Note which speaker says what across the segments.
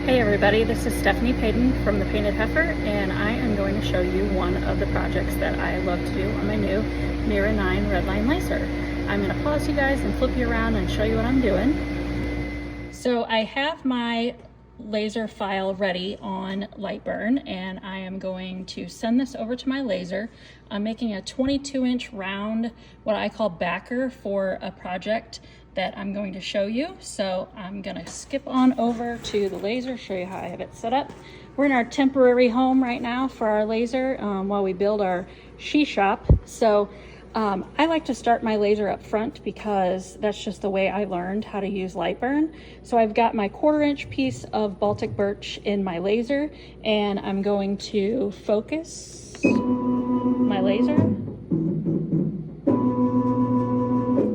Speaker 1: Hey everybody, this is Stephanie Payton from the Painted Heifer, and I am going to show you one of the projects that I love to do on my new Mira 9 Redline Laser. I'm going to pause you guys and flip you around and show you what I'm doing. So I have my laser file ready on Lightburn, and I am going to send this over to my laser. I'm making a 22-inch round, what I call backer, for a project that I'm going to show you. So I'm gonna skip on over to the laser, show you how I have it set up. We're in our temporary home right now for our laser while we build our she shop. So I like to start my laser up front because that's just the way I learned how to use Lightburn. So I've got my 1/4-inch piece of Baltic birch in my laser, and I'm going to focus my laser.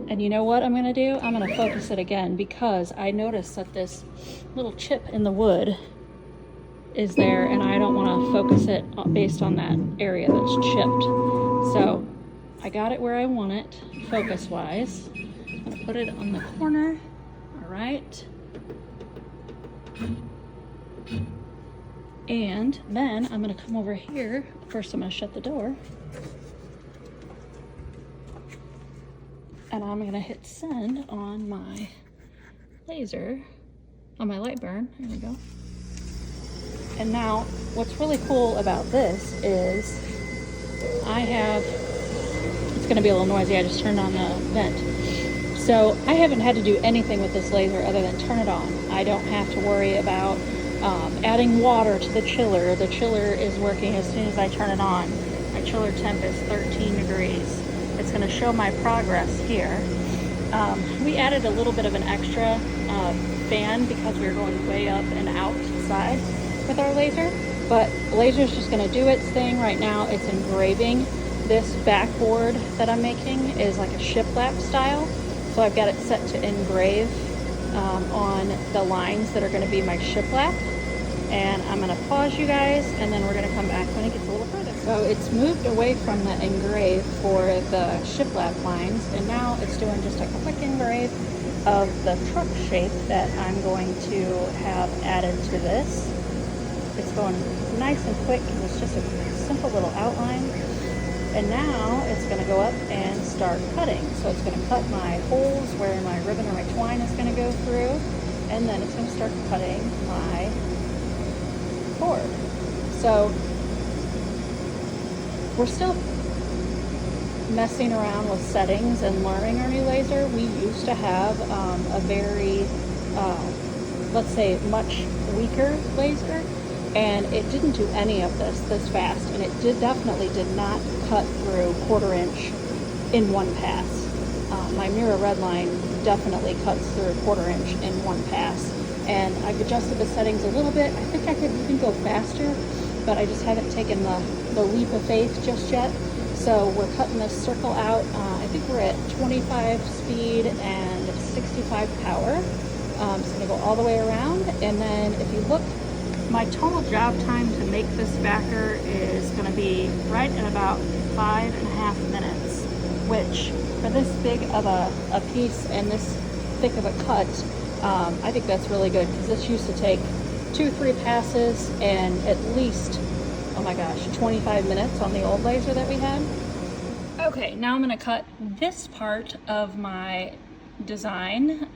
Speaker 1: And you know what I'm gonna do? I'm gonna focus it again because I noticed that this little chip in the wood is there, and I don't wanna focus it based on that area that's chipped. So I got it where I want it, focus-wise. I'm gonna put it on the corner, all right. And then I'm gonna come over here. First, I'm gonna shut the door. And I'm gonna hit send on my laser, on my Lightburn. Here we go. And now, what's really cool about this is it's gonna be a little noisy, I just turned on the vent. So I haven't had to do anything with this laser other than turn it on. I don't have to worry about adding water to the chiller. The chiller is working as soon as I turn it on. My chiller temp is 13 degrees. It's going to show my progress here. We added a little bit of an extra fan because we were going way up and outside with our laser, but the laser is just going to do its thing right now. It's engraving. This backboard that I'm making is like a shiplap style, so I've got it set to engrave on the lines that are going to be my shiplap. And I'm going to pause you guys, and then we're going to come back when it gets a little further. So it's moved away from the engrave for the shiplap lines, and now it's doing just a quick engrave of the truck shape that I'm going to have added to this. It's going nice and quick, and it's just a simple little outline. And now it's going to go up and start cutting. So it's going to cut my holes where my ribbon or my twine is going to go through, and then it's going to start cutting my board. So we're still messing around with settings and learning our new laser. We used to have a very, let's say, much weaker laser, and it didn't do any of this fast, and it definitely did not cut through 1/4-inch in one pass. My Mira Redline definitely cuts through 1/4-inch in one pass. And I've adjusted the settings a little bit. I think I could even go faster, but I just haven't taken the leap of faith just yet. So we're cutting this circle out. I think we're at 25 speed and 65 power. So it's gonna go all the way around. And then if you look, my total job time to make this backer is gonna be right at about 5.5 minutes, which for this big of a piece and this thick of a cut, I think that's really good, because this used to take 2-3 passes and at least, oh my gosh, 25 minutes on the old laser that we had. Okay, now I'm gonna cut this part of my design.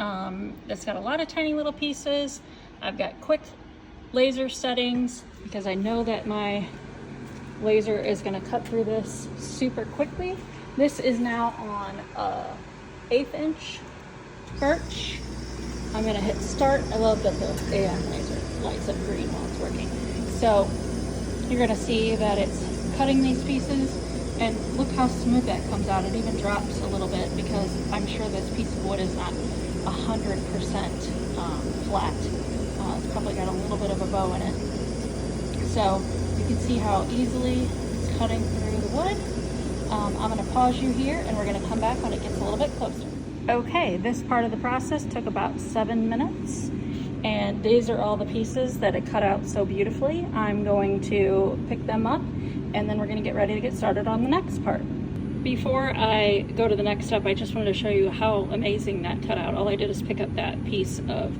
Speaker 1: It's got a lot of tiny little pieces. I've got quick laser settings because I know that my laser is gonna cut through this super quickly. This is now on 1/8-inch birch. I'm gonna hit start. I love that the Aeon laser lights up green while it's working. So you're gonna see that it's cutting these pieces, and look how smooth that comes out. It even drops a little bit because I'm sure this piece of wood is not 100% flat. It's probably got a little bit of a bow in it. So you can see how easily it's cutting through the wood. I'm gonna pause you here, and we're gonna come back when it gets a little bit closer. Okay, this part of the process took about 7 minutes, and these are all the pieces that it cut out so beautifully. I'm going to pick them up, and then we're going to get ready to get started on the next part. Before I go to the next step, I just wanted to show you how amazing that cut out. All I did is pick up that piece of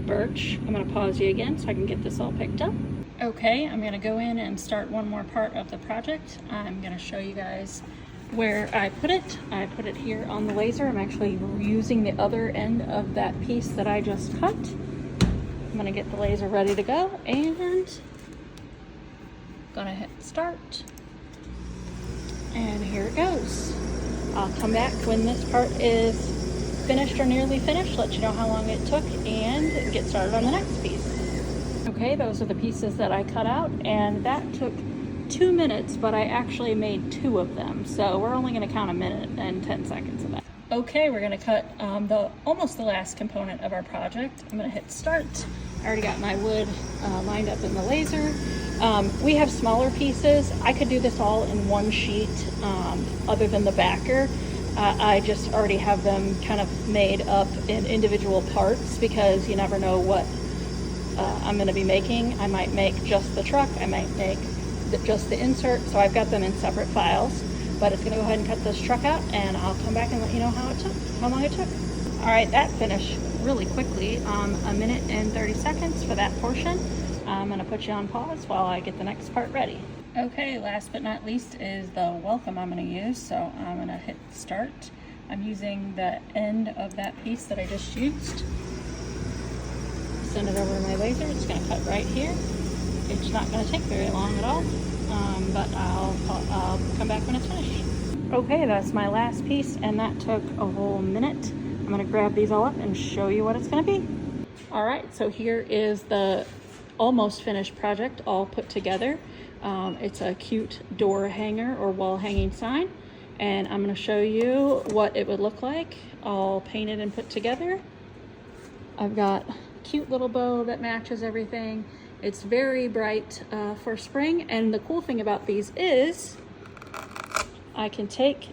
Speaker 1: birch. I'm gonna pause you again so I can get this all picked up. Okay, I'm gonna go in and start one more part of the project. I'm gonna show you guys where I put it. I put it here on the laser. I'm actually using the other end of that piece that I just cut. I'm gonna get the laser ready to go and gonna hit start. And here it goes. I'll come back when this part is finished or nearly finished, let you know how long it took, and get started on the next piece. Okay, those are the pieces that I cut out, and that took 2 minutes, but I actually made 2 of them, so we're only going to count 1 minute and 10 seconds of that. Okay, we're going to cut almost the last component of our project. I'm going to hit start. I already got my wood lined up in the laser. We have smaller pieces. I could do this all in one sheet other than the backer. I just already have them kind of made up in individual parts because you never know what I'm going to be making. I might make just the truck, I might make just the insert, so I've got them in separate files. But it's going to go ahead and cut this truck out, and I'll come back and let you know how long it took. All right, that finished really quickly, 1 minute and 30 seconds for that portion. I'm going to put you on pause while I get the next part ready. Okay, last but not least is the welcome I'm going to use, so I'm going to hit start. I'm using the end of that piece that I just used. Send it over to my laser. It's going to cut right here. It's not going to take very long at all, but I'll come back when it's finished. Okay, that's my last piece, and that took a whole minute. I'm going to grab these all up and show you what it's going to be. All right, so here is the almost finished project all put together. It's a cute door hanger or wall hanging sign, and I'm going to show you what it would look like all painted and put together. I've got a cute little bow that matches everything. It's very bright for spring, and the cool thing about these is I can take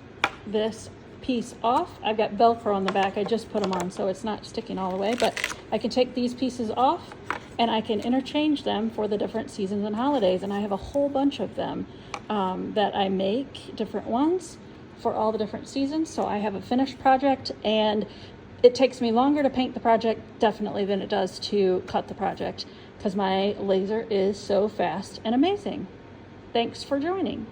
Speaker 1: this piece off. I've got Velcro on the back. I just put them on so it's not sticking all the way, but I can take these pieces off and I can interchange them for the different seasons and holidays, and I have a whole bunch of them that I make, different ones for all the different seasons. So I have a finished project, and it takes me longer to paint the project definitely than it does to cut the project because my laser is so fast and amazing. Thanks for joining.